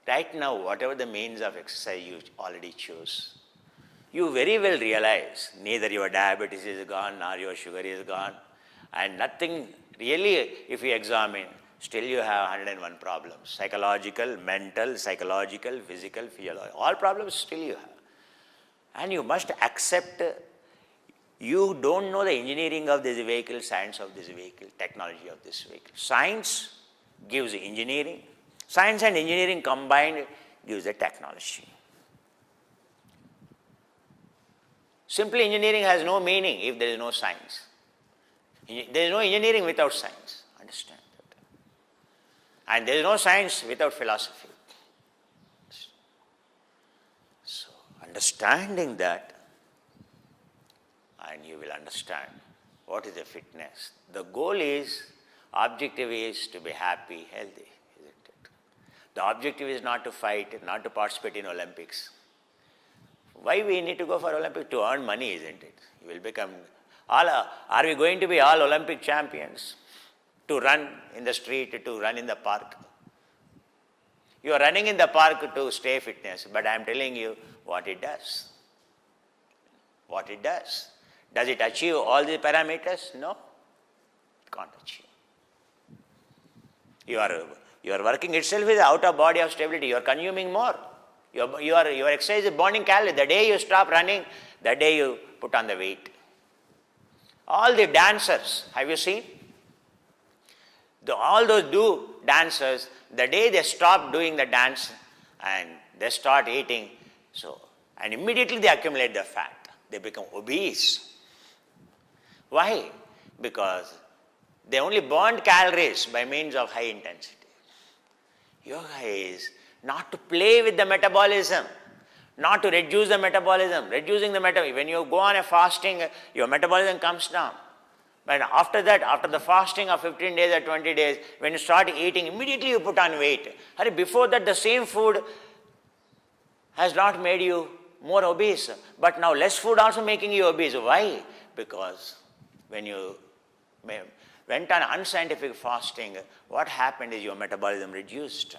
Right now, whatever the means of exercise you already choose, you very well realize neither your diabetes is gone nor your sugar is gone, and nothing really, if you examine, still you have 101 problems. Psychological, mental, psychological, physical, physiological, all problems still you have. And you must accept, you don't know the engineering of this vehicle, science of this vehicle, technology of this vehicle. Science gives engineering. Science and engineering combined gives the technology. Simply engineering has no meaning if there is no science. There is no engineering without science. Understand that. And there is no science without philosophy. So, understanding that, and you will understand what is the fitness. The goal is, objective is to be happy, healthy, isn't it? The objective is not to fight, not to participate in Olympics. Why we need to go for Olympics? To earn money, isn't it? You will become, are we going to be all Olympic champions? To run in the street, to run in the park? You are running in the park to stay fitness, but I am telling you what it does. What it does. Does it achieve all the parameters? No, it can't achieve. Your working itself is out of body of stability. You are consuming more. Your exercise is burning calories. The day you stop running, the day you put on the weight. All the dancers, have you seen? All those dancers, the day they stop doing the dance and they start eating, and immediately they accumulate the fat. They become obese. Why? Because they only burned calories by means of high intensity. Yoga is not to play with the metabolism, not to reduce the metabolism. Reducing the metabolism, when you go on a fasting, your metabolism comes down. But after that, after the fasting of 15 days or 20 days, when you start eating, immediately you put on weight. Before that, the same food has not made you more obese. But now less food also making you obese. Why? Because when you went on unscientific fasting, what happened is your metabolism reduced.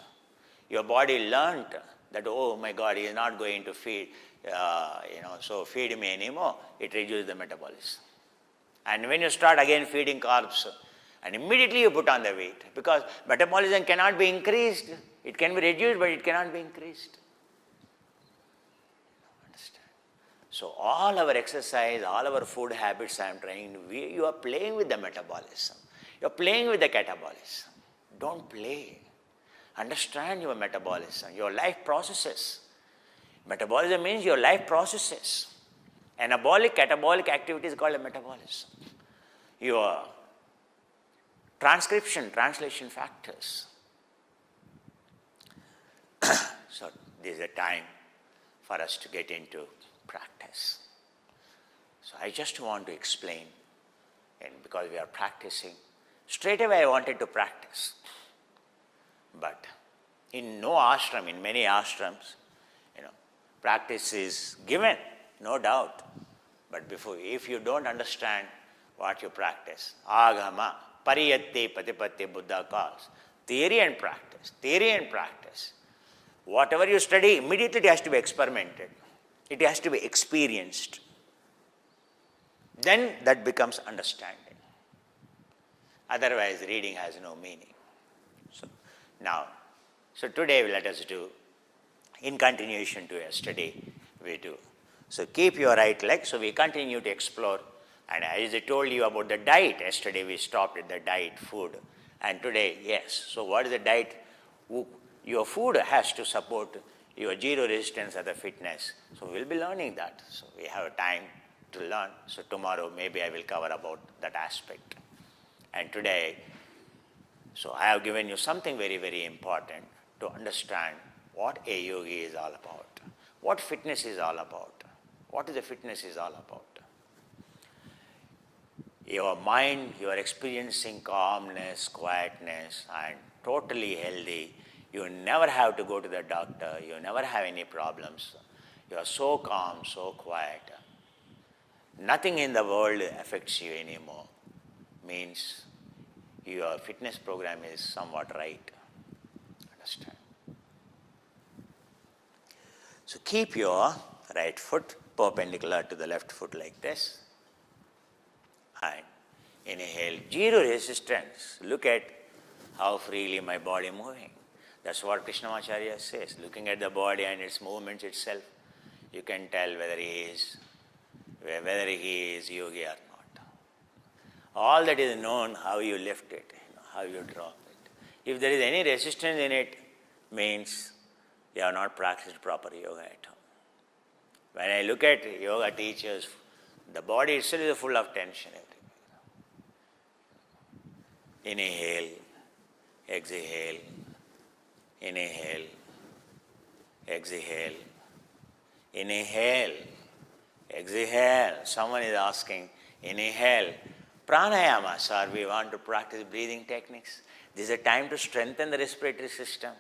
Your body learnt that, oh my God, he is not going to feed, so feed me anymore. It reduces the metabolism. And when you start again feeding carbs, and immediately you put on the weight, because metabolism cannot be increased. It can be reduced, but it cannot be increased. Understand? So all our exercise, all our food habits I am trying, you are playing with the metabolism. You are playing with the catabolism. Don't play. Understand your metabolism, your life processes. Metabolism means your life processes. Anabolic, catabolic activity is called a metabolism. Your translation factors. So this is a time for us to get into practice. So I just want to explain, and because we are practicing, straight away I wanted to practice. But in no ashram, in many ashrams, practice is given, no doubt. But if you don't understand what you practice, agama, pariyatte, patipatte, Buddha calls, theory and practice. Whatever you study, immediately it has to be experimented. It has to be experienced. Then that becomes understanding. Otherwise, reading has no meaning. So today let us do, in continuation to yesterday, we do. So keep your right leg. So we continue to explore. And as I told you about the diet, yesterday we stopped at the diet, food. And today, yes. So what is the diet? Your food has to support your zero resistance or the fitness. So we'll be learning that. So we have time to learn. So tomorrow maybe I will cover about that aspect. And today, so I have given you something very, very important to understand what a yogi is all about, what fitness is all about, what is the fitness is all about. Your mind, you are experiencing calmness, quietness, and totally healthy. You never have to go to the doctor. You never have any problems. You are so calm, so quiet. Nothing in the world affects you anymore. Means your fitness program is somewhat right. Understand? So keep your right foot perpendicular to the left foot like this. And inhale, zero resistance. Look at how freely my body moving. That's what Krishnamacharya says. Looking at the body and its movements itself, you can tell whether he is yogi or not. All that is known, how you lift it, how you drop it. If there is any resistance in it, means you have not practiced proper yoga at home. When I look at yoga teachers, the body itself is full of tension. Inhale, exhale, inhale, exhale, inhale, exhale. Someone is asking, inhale. Pranayama, sir, we want to practice breathing techniques. This is a time to strengthen the respiratory system.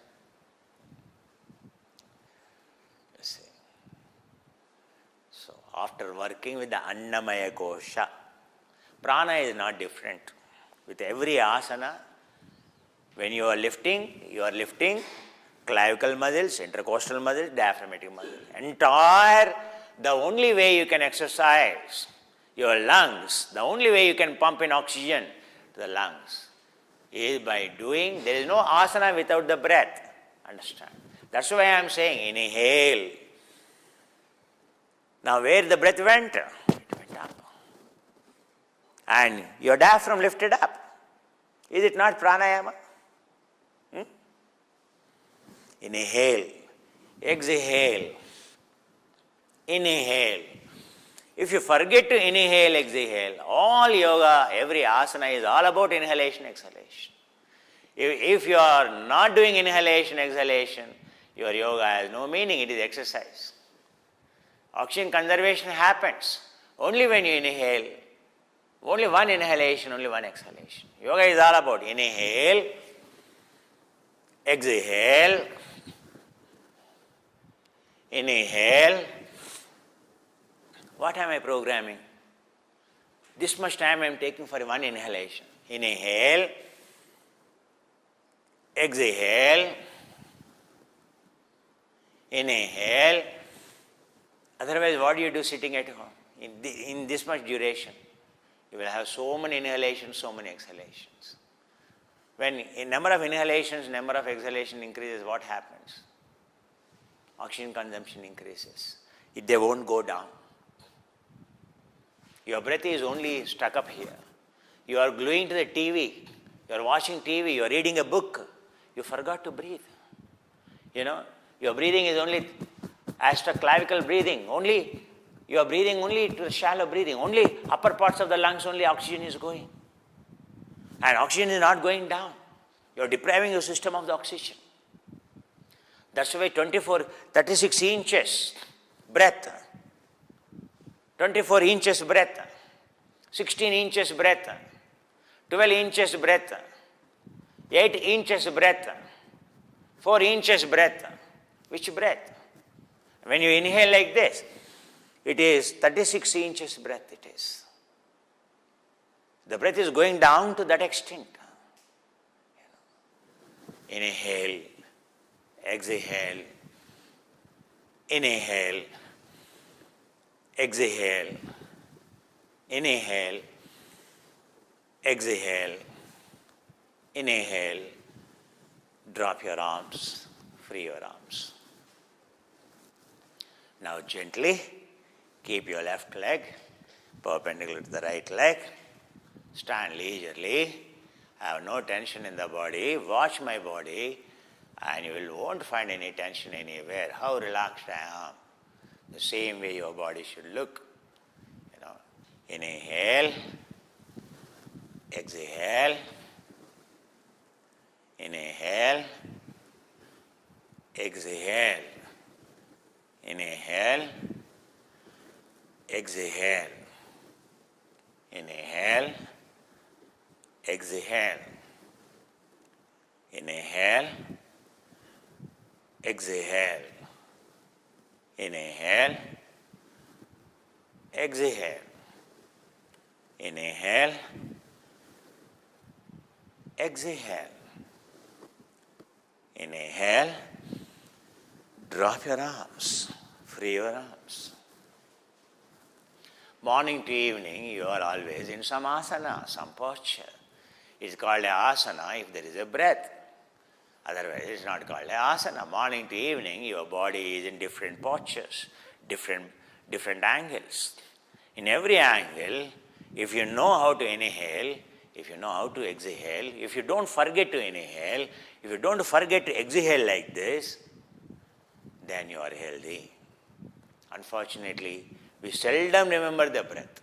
You see. So, after working with the Annamaya Kosha, prana is not different. With every asana, when you are lifting clavicle muscles, intercostal muscles, diaphragmatic muscles. The only way you can exercise your lungs, the only way you can pump in oxygen to the lungs is by doing, there is no asana without the breath. Understand? That's why I am saying, inhale. Now where the breath went? It went up. And your diaphragm lifted up. Is it not pranayama? Inhale, exhale, inhale. If you forget to inhale, exhale, all yoga, every asana is all about inhalation, exhalation. If you are not doing inhalation, exhalation, your yoga has no meaning, it is exercise. Oxygen conservation happens only when you inhale. Only one inhalation, only one exhalation. Yoga is all about inhale, exhale, inhale. What am I programming? This much time I am taking for one inhalation. Inhale, exhale, inhale. Otherwise, what do you do sitting at home? In this much duration, you will have so many inhalations, so many exhalations. When a number of inhalations, number of exhalations increases, what happens? Oxygen consumption increases. They won't go down. Your breath is only stuck up here. You are gluing to the TV. You are watching TV. You are reading a book. You forgot to breathe. Your breathing is only clavicle breathing. You are breathing only to the shallow breathing. Only upper parts of the lungs, only oxygen is going. And oxygen is not going down. You are depriving your system of the oxygen. That's why 36 inches breath, 24 inches breath, 16 inches breath, 12 inches breath, 8 inches breath, 4 inches breath. Which breath? When you inhale like this, it is 36 inches breath it is. The breath is going down to that extent. Inhale, exhale, inhale, exhale, inhale, exhale, inhale, drop your arms, free your arms. Now gently keep your left leg perpendicular to the right leg. Stand leisurely. Have no tension in the body. Watch my body and you won't find any tension anywhere. How relaxed I am. The same way your body should look. Inhale, exhale, inhale, exhale, inhale, exhale, inhale, exhale, inhale, exhale, inhale, exhale, inhale, exhale, inhale, drop your arms. Free your arms. Morning to evening, you are always in some asana, some posture. It's called a asana if there is a breath. Otherwise, it's not called a asana. Morning to evening, your body is in different postures, different angles. In every angle, if you know how to inhale, if you know how to exhale, if you don't forget to inhale, if you don't forget to exhale like this, then you are healthy. Unfortunately, we seldom remember the breath.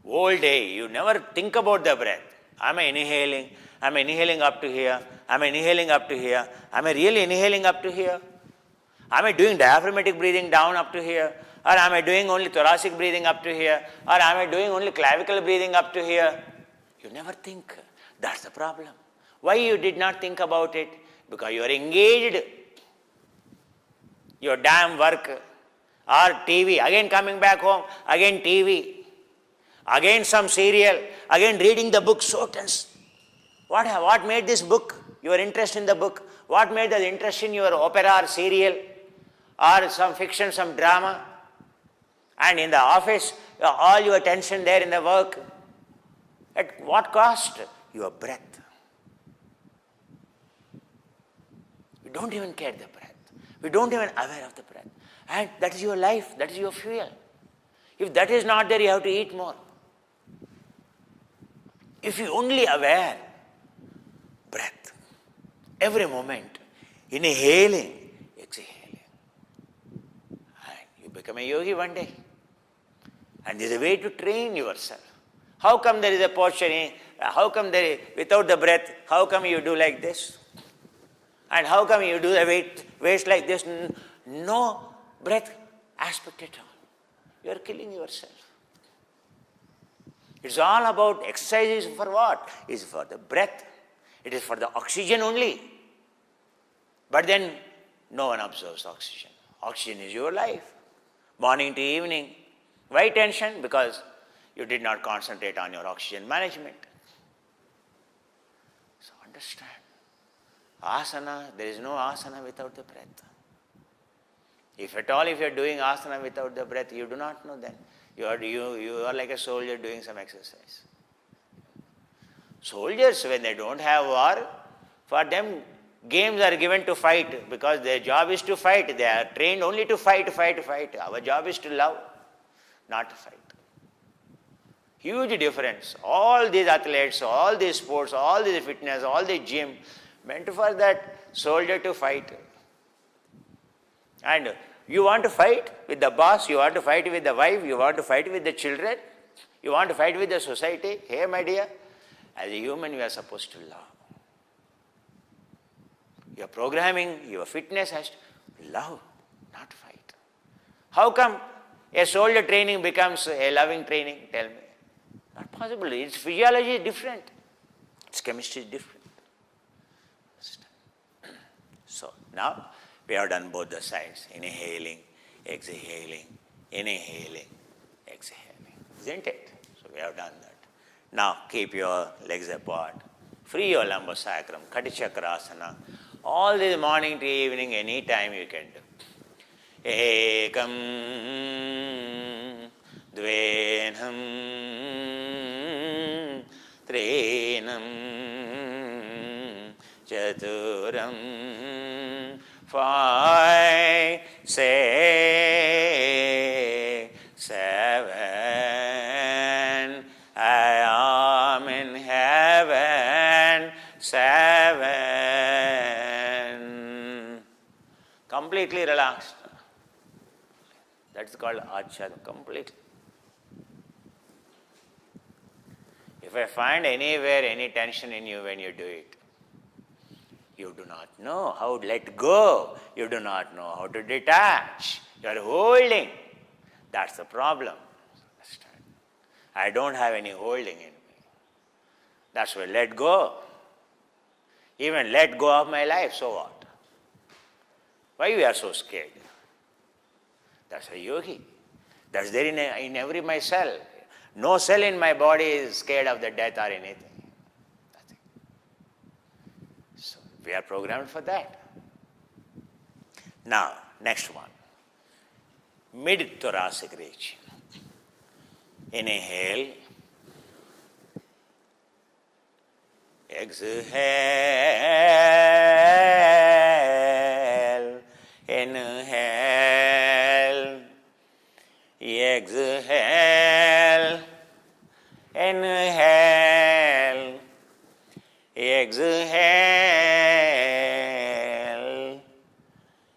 Whole day, you never think about the breath. Am I inhaling? Am I inhaling up to here? Am I inhaling up to here? Am I really inhaling up to here? Am I doing diaphragmatic breathing down up to here? Or am I doing only thoracic breathing up to here? Or am I doing only clavicle breathing up to here? You never think. That's the problem. Why you did not think about it? Because you are engaged. Your damn work. Or TV. Again coming back home. Again TV. Again some serial. Again reading the book. So tense. What made this book? Your interest in the book. What made the interest in your opera or serial? Or some fiction, some drama? And in the office, all your attention there in the work. At what cost? Your breath. We don't even care the breath. We don't even aware of the breath. And that is your life. That is your fuel. If that is not there, you have to eat more. If you only aware breath, every moment, inhaling, exhaling, and you become a yogi one day. And there is a way to train yourself. How come there is a posture? How come there is, without the breath, how come you do like this? And how come you do the waist like this? No breath aspect at all. You are killing yourself. It's all about exercises for what? It's for the breath. It is for the oxygen only. But then no one observes oxygen. Oxygen is your life. Morning to evening. Why tension? Because you did not concentrate on your oxygen management. So understand. Asana, there is no asana without the breath. If at all, if you are doing asana without the breath, you do not know then. You are like a soldier doing some exercise. Soldiers, when they don't have war, for them games are given to fight because their job is to fight. They are trained only to fight. Our job is to love, not to fight. Huge difference. All these athletes, all these sports, all this fitness, all the gym, meant for that soldier to fight. And you want to fight with the boss, you want to fight with the wife, you want to fight with the children, you want to fight with the society. Hey, my dear, as a human, you are supposed to love. Your programming, your fitness has to love, not fight. How come a soldier training becomes a loving training? Tell me. Not possible. Its physiology is different. Its chemistry is different. So now we have done both the sides. Inhaling, exhaling, inhaling, exhaling. Isn't it? So we have done that. Now keep your legs apart. Free your lumbar sacrum, Kati Chakrasana. All this morning to evening, any time you can do. Ekam Dvenam Trenam Chaturam 5, 6, 7. I am in heaven. 7. Completely relaxed. That's called Achad. Completely. If I find anywhere any tension in you when you do it, you do not know how to let go. You do not know how to detach. You are holding. That's the problem. Understand? I don't have any holding in me. That's why let go. Even let go of my life, so what? Why we are so scared? That's a yogi. That's there in every my cell. No cell in my body is scared of the death or anything. Nothing. So we are programmed for that. Now, next one. mid-thoracic region. Inhale. Exhale. Inhale. Exhale. Inhale. Exhale.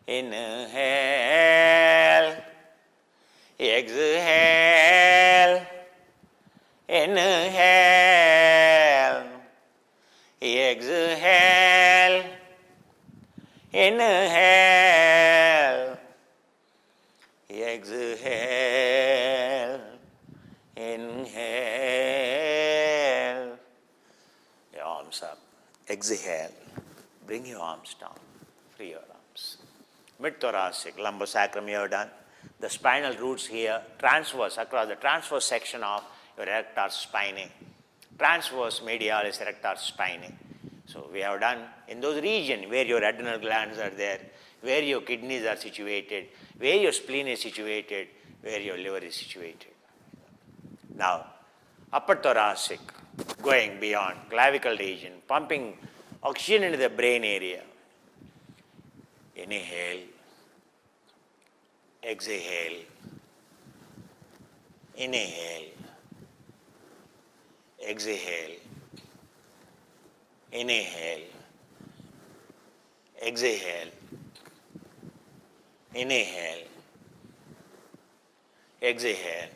Inhale. Exhale. Inhale. Exhale. Inhale. Exhale. Inhale. Your arms up. Exhale. Bring your arms down. Free your arms. Mid-thoracic, lumbosacrum you have done. The spinal roots here, transverse, across the transverse section of your erector spinae. Transverse medialis erector spinae. So we have done in those regions where your adrenal glands are there, where your kidneys are situated, where your spleen is situated, where your liver is situated. Now, upper thoracic, going beyond, clavicle region, pumping oxygen into the brain area. Inhale. Exhale. Inhale. Exhale. Inhale. Exhale. Inhale. Exhale.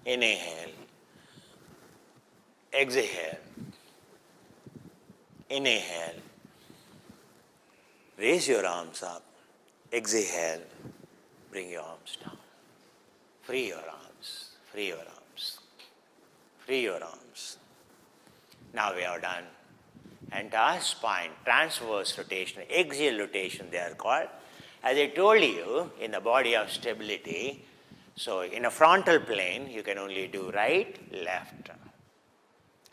Inhale. Exhale. Inhale. Raise your arms up. Exhale. Bring your arms down. Free your arms. Free your arms. Free your arms. Now we have done entire spine, transverse rotation, axial rotation they are called. As I told you, in the body of stability, so in a frontal plane, you can only do right, left.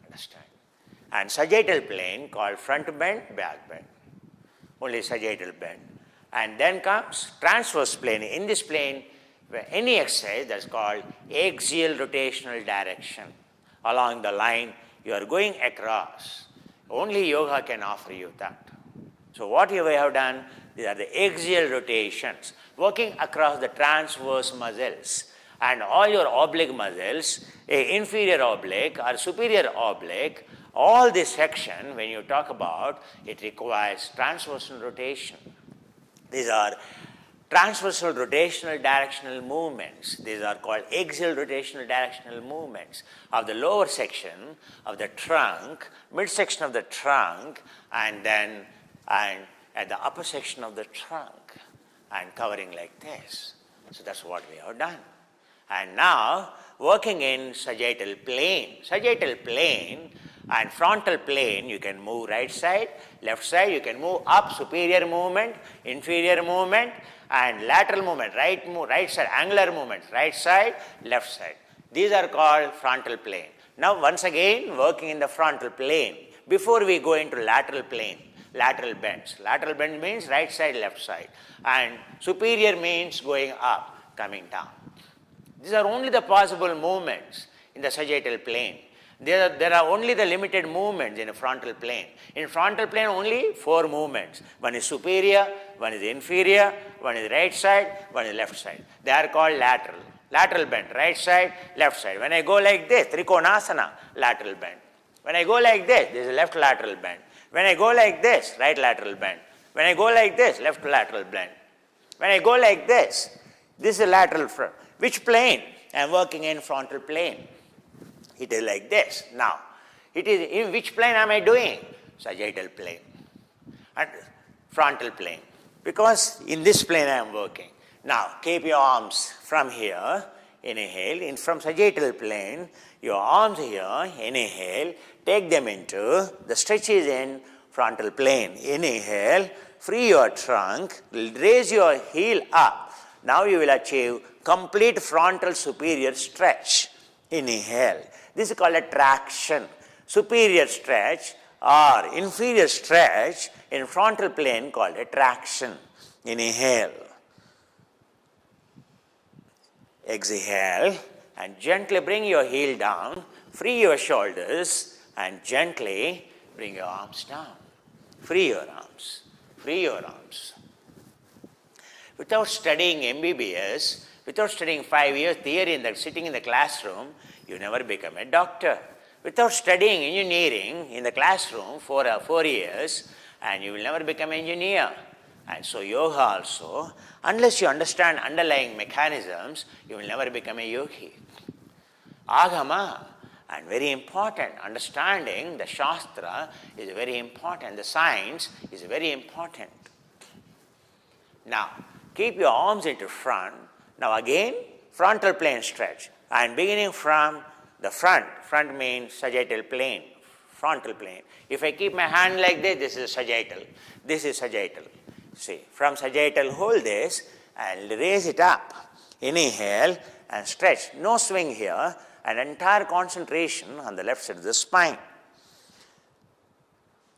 Understand? And sagittal plane called front bend, back bend. Only sagittal bend. And then comes transverse plane. In this plane, where any exercise that's called axial rotational direction. Along the line, you are going across. Only yoga can offer you that. So what you have done, these are the axial rotations, working across the transverse muscles. And all your oblique muscles, inferior oblique or superior oblique, all this section, when you talk about, it requires transversal rotation. These are transversal rotational directional movements. These are called axial rotational directional movements of the lower section of the trunk, midsection of the trunk, and at the upper section of the trunk, and covering like this. So that's what we have done. And now, working in sagittal plane. Sagittal plane and frontal plane, you can move right side, left side, you can move up, superior movement, inferior movement, and lateral movement, right side, angular movement, right side, left side. These are called frontal plane. Now, once again, working in the frontal plane. Before we go into lateral plane, lateral bends. Lateral bend means right side, left side. And superior means going up, coming down. These are only the possible movements in the sagittal plane. There are only the limited movements in a frontal plane. In frontal plane, only 4 movements. One is superior, one is inferior, one is right side, one is left side. They are called lateral. Lateral bend, right side, left side. When I go like this, Trikonasana, lateral bend. When I go like this is a left lateral bend. When I go like this, right lateral bend. When I go like this, left lateral bend. When I go like this is a lateral front. Which plane? I am working in frontal plane. It is like this. Now, it is in which plane am I doing? Sagittal plane and frontal plane. Because in this plane I am working. Now, keep your arms from here. Inhale. From sagittal plane, your arms here. Inhale. Take them into the stretches in frontal plane. Inhale. Free your trunk. Raise your heel up. Now you will achieve complete frontal superior stretch. Inhale. This is called a traction. Superior stretch or inferior stretch in frontal plane called a traction. Inhale. exhale, and gently bring your heel down, free your shoulders, and gently bring your arms down. Free your arms, free your arms. Without studying MBBS, without studying 5 years theory sitting in the classroom, you never become a doctor. Without studying engineering in the classroom for 4 years, and you will never become an engineer. And so yoga also, unless you understand underlying mechanisms, you will never become a yogi. Agama, and very important, understanding the Shastra is very important, the science is very important. Now, keep your arms into front. Now again, frontal plane stretch. And beginning from the front means sagittal plane, frontal plane. If I keep my hand like this, this is sagittal. This is sagittal. See, from sagittal, hold this and raise it up. Inhale and stretch. No swing here, and entire concentration on the left side of the spine.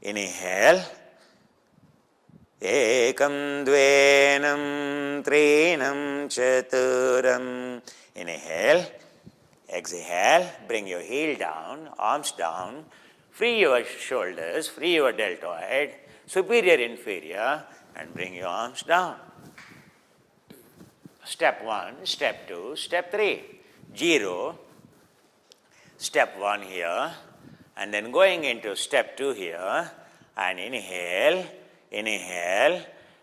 Inhale. Ekam dvenam trinam chaturam. Inhale. Exhale. Bring your heel down, arms down. Free your shoulders, free your deltoid, superior, inferior, and bring your arms down. Step 1, step 2, step 3. 0. Step 1 here, and then going into step 2 here, and inhale, inhale,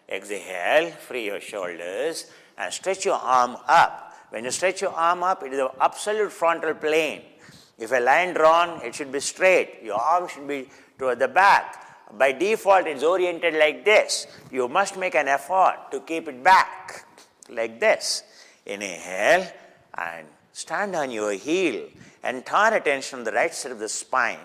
exhale, free your shoulders, and stretch your arm up. When you stretch your arm up, it is the absolute frontal plane. If a line drawn, it should be straight. Your arm should be toward the back. By default, it's oriented like this. You must make an effort to keep it back, like this. Inhale, and stand on your heel. Entire attention on the right side of the spine.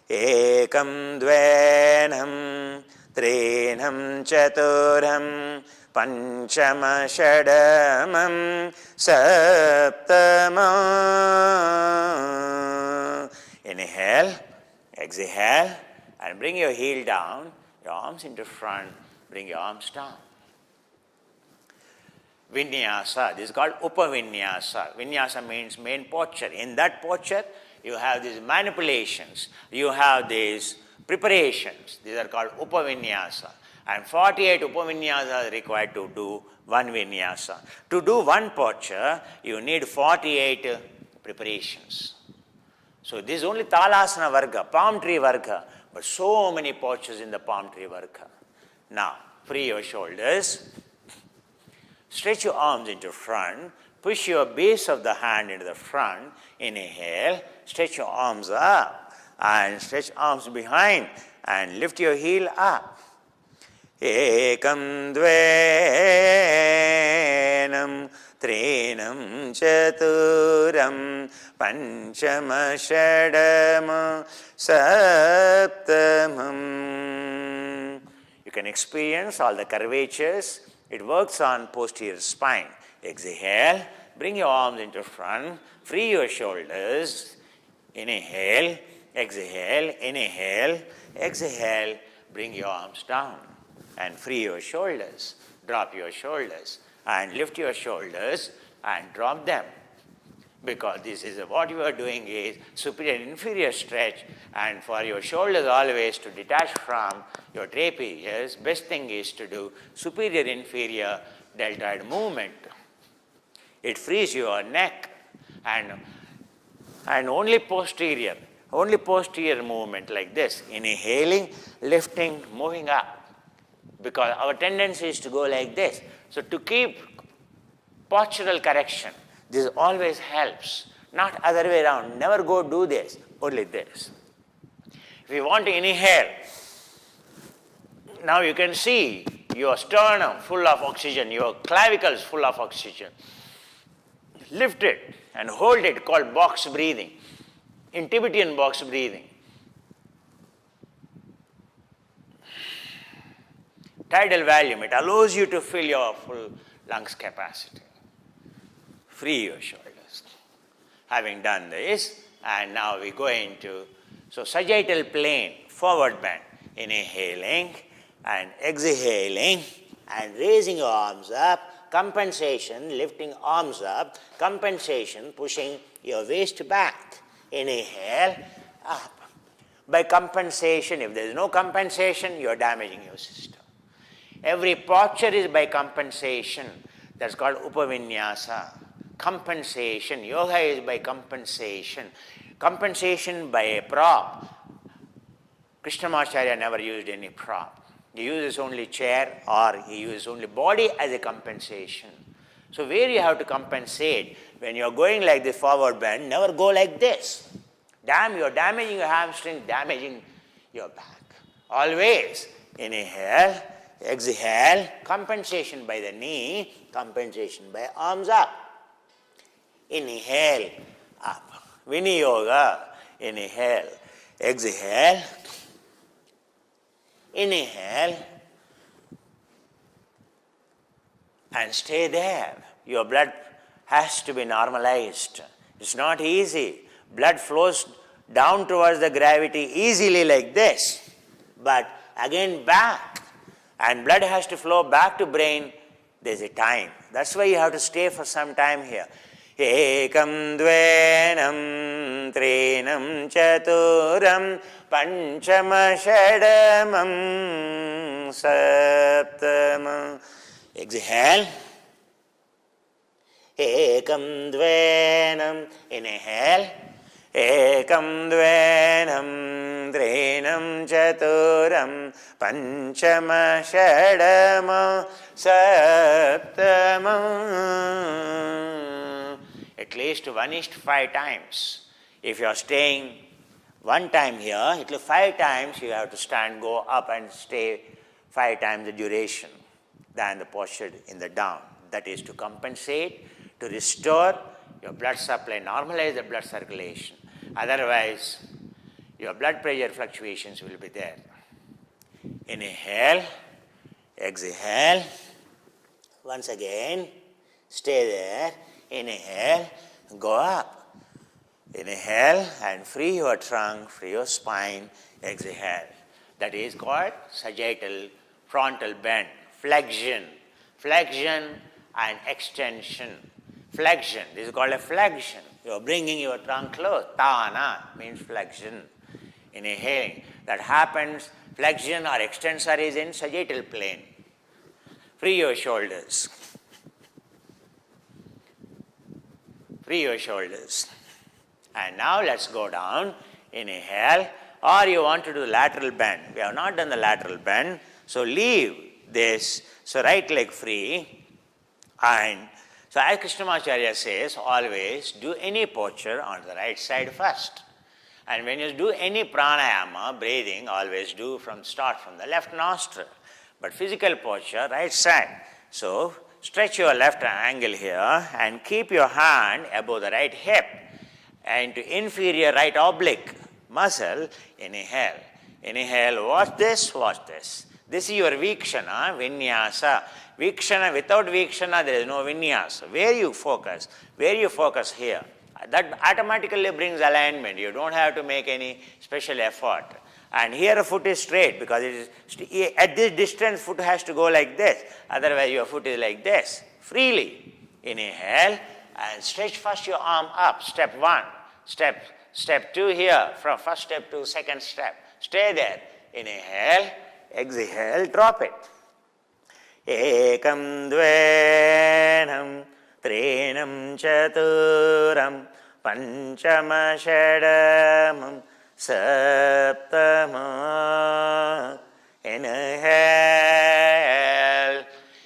Ekam dvenam trinam chaturam panchama shadamam saptama. Inhale, exhale, and bring your heel down, your arms into front, bring your arms down. Vinyasa, this is called Upavinyasa. Vinyasa means main posture. In that posture, you have these manipulations, you have these preparations. These are called Upavinyasa. And 48 Upavinyasa are required to do one Vinyasa. To do one posture, you need 48 preparations. So this is only Talasana Varga, palm tree Varga, but so many postures in the palm tree Varga. Now, free your shoulders. Stretch your arms into front. Push your base of the hand into the front. Inhale. Stretch your arms up. And stretch arms behind. And lift your heel up. Ekam dvenam trinam chaturam panchama shadama saptamam. You can experience all the curvatures. It works on posterior spine. Exhale, bring your arms into front, free your shoulders. Inhale, exhale, inhale, exhale, bring your arms down and free your shoulders. Drop your shoulders and lift your shoulders and drop them. Because this is what you are doing is superior and inferior stretch, and for your shoulders always to detach from your trapezius, best thing is to do superior inferior deltoid movement. It frees your neck and only posterior movement like this. Inhaling, lifting, moving up. Because our tendency is to go like this. So to keep postural correction, this always helps, not other way around. Never go do this, only this. If you want to inhale, now you can see your sternum full of oxygen, your clavicles full of oxygen. Lift it and hold it, called box breathing, in Tibetan box breathing. Tidal volume, it allows you to fill your full lungs capacity. Free your shoulders. Having done this, and now we go into, so sagittal plane, forward bend, inhaling and exhaling and raising your arms up, compensation, lifting arms up, compensation, pushing your waist back. Inhale, up. By compensation, if there is no compensation, you are damaging your system. Every posture is by compensation. That's called upavinyasa. Compensation. Yoga is by compensation. Compensation by a prop. Krishnamacharya never used any prop. He uses only chair or he uses only body as a compensation. So where you have to compensate, when you are going like the forward bend, never go like this. You are damaging your hamstring, damaging your back. Always inhale, exhale, compensation by the knee, compensation by arms up. Inhale, up. Viniyoga, inhale, exhale, inhale, and stay there. Your blood has to be normalized. It's not easy. Blood flows down towards the gravity easily like this, but again back. And blood has to flow back to brain. There's a time. That's why you have to stay for some time here. Ekam dvenam trinam chaturam panchama shadamam saptamam. Exhale. Ekam dvenam. Inhale. Ekam dvenam trinam chaturam panchama shadama saptamam. At least 1:5 times. If you are staying one time here, at least 5 times you have to stand, go up and stay 5 times the duration than the posture in the down. That is to compensate, to restore your blood supply, normalize the blood circulation. Otherwise, your blood pressure fluctuations will be there. Inhale, exhale. Once again, stay there. Inhale, go up. Inhale and free your trunk, free your spine. Exhale. That is called sagittal frontal bend. Flexion. Flexion and extension. Flexion. This is called a flexion. You are bringing your trunk close. Tana means flexion. Inhaling. That happens, flexion or extensor is in sagittal plane. Free your shoulders. Free your shoulders. And now let's go down. Inhale. Or you want to do lateral bend. We have not done the lateral bend. So leave this. So right leg free. And so as Krishnamacharya says, always do any posture on the right side first. And when you do any pranayama, breathing, always do start from the left nostril. But physical posture, right side. So stretch your left angle here and keep your hand above the right hip and to inferior right oblique muscle. Inhale. Inhale. Watch this, watch this. This is your vikshana, vinyasa. Vikshana, without vikshana, there is no vinyasa. Where you focus here. That automatically brings alignment. You don't have to make any special effort. And here a foot is straight because it is at this distance foot has to go like this. Otherwise your foot is like this. Freely. Inhale and stretch first your arm up. Step 1. Step 2 here. From first step to second step. Stay there. Inhale. Exhale. Drop it. Ekam dvenam trinam chaturam panchama shadamam saptama. Inhale,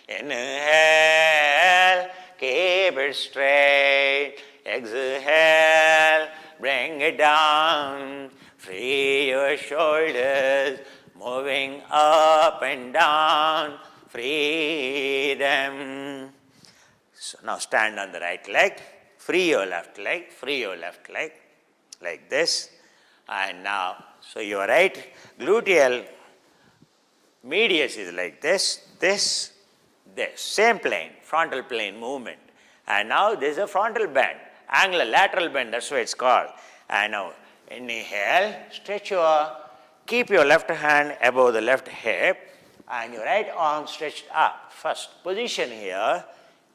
inhale, keep it straight. Exhale, bring it down. Free your shoulders, moving up and down. Free them. So now stand on the right leg, free your left leg, like this. And now, so your right gluteal medius is like this. Same plane, frontal plane movement. And now there is a frontal bend, angular lateral bend, that's what it's called. And now inhale, keep your left hand above the left hip and your right arm stretched up. First position here,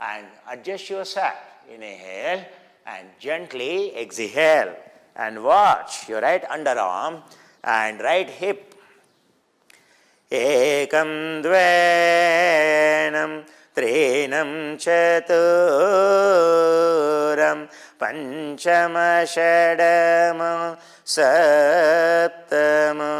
and adjust yourself. Inhale and gently exhale. And watch your right underarm and right hip. Ekam dvenam trinam chaturam panchama shadama saptama.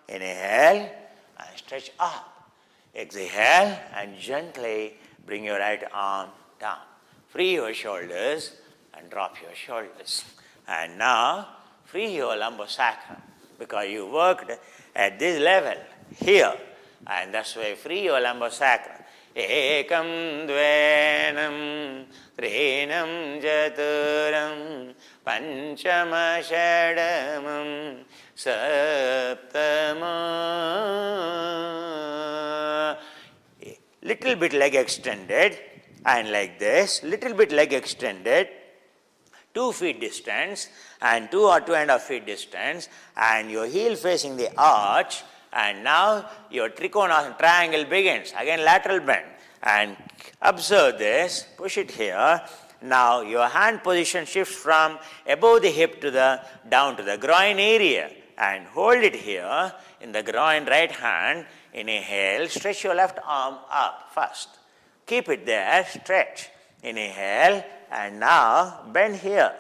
Inhale and stretch up. Exhale and gently bring your right arm down. Free your shoulders and drop your shoulders. And now free your lumbar sacrum because you worked at this level here, and that's why free your lumbar sacrum. Ekam dvenam trinam jaturam panchama shadamam saptama. Little bit leg extended and like this, little bit leg extended, 2 feet distance and 2 or 2.5 feet distance, and your heel facing the arch, and now your trikonasana triangle begins. Again lateral bend, and observe this, push it here. Now your hand position shifts from above the hip to the down to the groin area, and hold it here in the groin, right hand. Inhale, stretch your left arm up first. Keep it there, stretch. Inhale, and now bend here.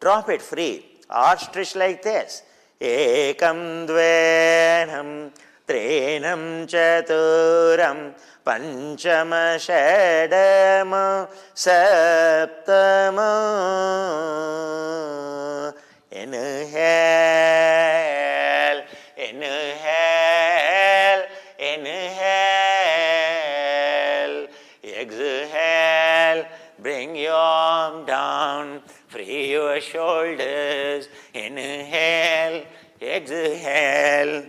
Drop it free or stretch like this. Ekam dvenam trinam chaturam panchama shadama saptama. Inhale, inhale, inhale. Exhale, bring your arm down, free your shoulders. Inhale, exhale.